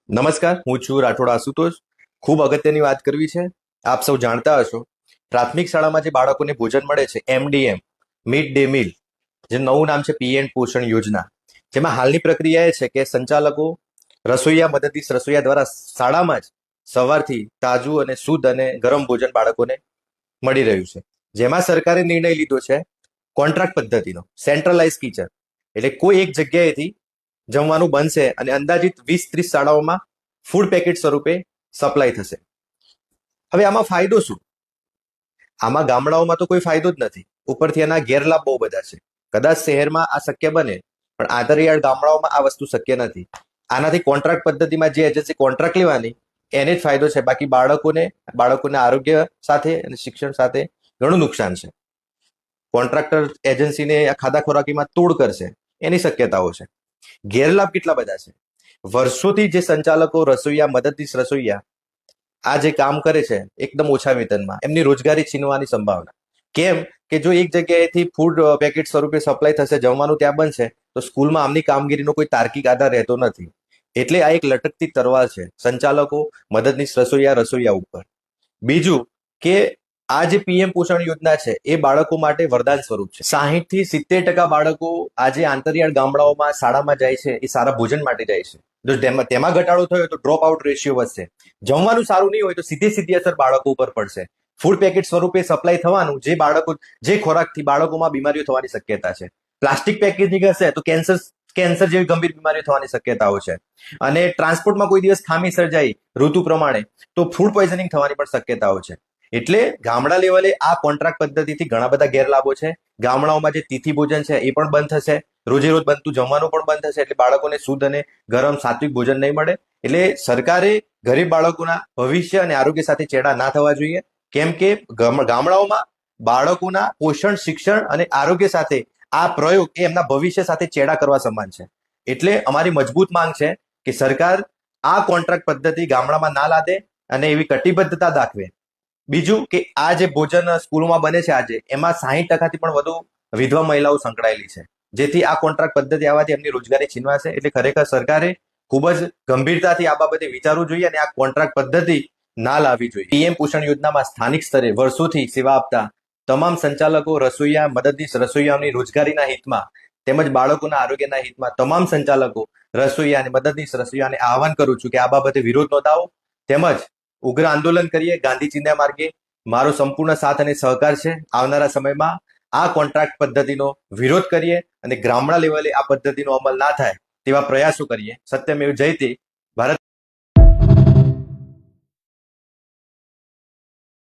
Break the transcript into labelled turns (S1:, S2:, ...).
S1: નમસ્કાર, હું છું રાઠોડ આશુતોષ. ખૂબ અગત્યની વાત કરવી છે. આપ સૌ જાણતા હશો, પ્રાથમિક શાળામાં જે બાળકોને ભોજન મળે છે, એમડીએમ, મિડ ડે મીલ, જે નવું નામ છે પીએમ પોષણ યોજના, જેમાં હાલની પ્રક્રિયા એ છે કે સંચાલકો, રસોઈયા, મદદનીશ રસોઈયા દ્વારા શાળામાં જ સવારથી તાજું અને શુદ્ધ અને ગરમ ભોજન બાળકોને મળી રહ્યું છે. જેમાં સરકારે નિર્ણય લીધો છે કોન્ટ્રાક્ટ પદ્ધતિનો, સેન્ટ્રલાઇઝ કિચન, એટલે કોઈ એક જગ્યાએથી જમવાનું બનશે અને અંદાજિત 20-30 શાળાઓમાં ફૂડ પેકેટ સ્વરૂપે સપ્લાય થશે. હવે આમાં ફાયદો શું? આમાં ગામડાઓમાં તો કોઈ ફાયદો જ નથી, ઉપરથી એના ગેરલાભ બહુ બધા છે. કદાચ શહેરમાં આ શક્ય બને, પણ આંતરિયાળ ગામડાઓમાં આ વસ્તુ શક્ય નથી. આનાથી કોન્ટ્રાક્ટ પદ્ધતિમાં જે એજન્સી કોન્ટ્રાક્ટ લેવાની એને જ ફાયદો છે, બાકી બાળકોના આરોગ્ય સાથે અને શિક્ષણ સાથે ઘણું નુકસાન છે. કોન્ટ્રાક્ટર એજન્સીને આ ખાધા ખોરાકીમાં તોડ કરશે એની શક્યતાઓ છે. ગેરલાભ કેટલા બધા છે. વર્ષોથી જે સંચાલકો, રસોઈયા, મદદનીશ રસોઈયા આ જે કામ કરે છે એકદમ ઓછા વેતનમાં, એમની રોજગારી છીનવાની સંભાવના. કેમ કે જો એક જગ્યાએથી ફૂડ પેકેટ સ્વરૂપે સપ્લાય થશે, જમવાનું ત્યાં બનશે, તો સ્કૂલમાં આમની કામગીરીનો કોઈ તાર્કિક આધાર રહેતો નથી. એટલે આ એક લટકતી તલવાર છે સંચાલકો, મદદનીશ રસોઈયા ઉપર. બીજું કે આ જે પીએમ પોષણ યોજના છે એ બાળકો માટે વરદાન સ્વરૂપ છે. 60-70% બાળકો આજે આંતરિયાળ ગામડાઓમાં શાળામાં જાય છે એ સારા ભોજન માટે જાય છે. જો તેમાં ઘટાડો થયો તો ડ્રોપ આઉટ રેશિયો વધશે. જમવાનું સારું નહીં હોય તો સીધી અસર બાળકો ઉપર પડશે. ફૂડ પેકેટ સ્વરૂપે સપ્લાય થવાનું જે ખોરાકથી બાળકોમાં બીમારીઓ થવાની શક્યતા છે. પ્લાસ્ટિક પેકેજિંગ હશે તો કેન્સર જેવી ગંભીર બીમારીઓ થવાની શક્યતાઓ છે. અને ટ્રાન્સપોર્ટમાં કોઈ દિવસ ખામી સર્જાઈ ઋતુ પ્રમાણે તો ફૂડ પોઈઝનિંગ થવાની પણ શક્યતાઓ છે. એટલે ગામડા લેવલે આ કોન્ટ્રાક્ટ પદ્ધતિથી ઘણા બધા ગેરલાભો છે. ગામડાઓમાં જે તિથિ ભોજન છે એ પણ બંધ થશે, રોજે રોજ બનતું જમવાનું પણ બંધ થશે, એટલે બાળકોને શુદ્ધ અને ગરમ સાત્વિક ભોજન નહીં મળે. એટલે સરકારે ગરીબ બાળકોના ભવિષ્ય અને આરોગ્ય સાથે ચેડા ના થવા જોઈએ. કેમ કે ગામડાઓમાં બાળકોના પોષણ, શિક્ષણ અને આરોગ્ય સાથે આ પ્રયોગ એ એમના ભવિષ્ય સાથે ચેડા કરવા સમાન છે. એટલે અમારી મજબૂત માંગ છે કે સરકાર આ કોન્ટ્રાક્ટ પદ્ધતિ ગામડામાં ના લાદે અને એવી કટિબદ્ધતા દાખવે. બીજું કે આ જે ભોજન સ્કૂલોમાં બને છે આજે, એમાં 60%થી પણ વધુ વિધવા મહિલાઓ સંકળાયેલી છે, જેથી આ કોન્ટ્રાક્ટ પદ્ધતિ આવવાથી એમની રોજગારી છીનવાશે. એટલે ખરેખર સરકારે ખૂબ જ ગંભીરતાથી આ બાબતે વિચારવું જોઈએ અને આ કોન્ટ્રાક્ટ પદ્ધતિ ના લાવવી જોઈએ. પીએમ પોષણ યોજનામાં સ્થાનિક સ્તરે વર્ષોથી સેવા આપતા તમામ સંચાલકો, રસોઈયા, મદદનીશ રસોઈયાઓની રોજગારીના હિતમાં તેમજ બાળકોના આરોગ્યના હિતમાં તમામ સંચાલકો, રસોઈયા અને મદદનીશ રસોઈયાને આહવાન કરું છું કે આ બાબતે વિરોધ નોંધાવો તેમજ ઉગ્ર આંદોલન કરીએ ગાંધી ચિંધ્યા માર્ગે. મારો સંપૂર્ણ સાથ અને સહકાર છે. આવનારા સમયમાં આ કોન્ટ્રાક્ટ પદ્ધતિનો વિરોધ કરીએ અને ગામડા લેવલે આ પદ્ધતિનો અમલ ના થાય તેવા પ્રયાસો કરીએ. સત્યમેવ જયતે.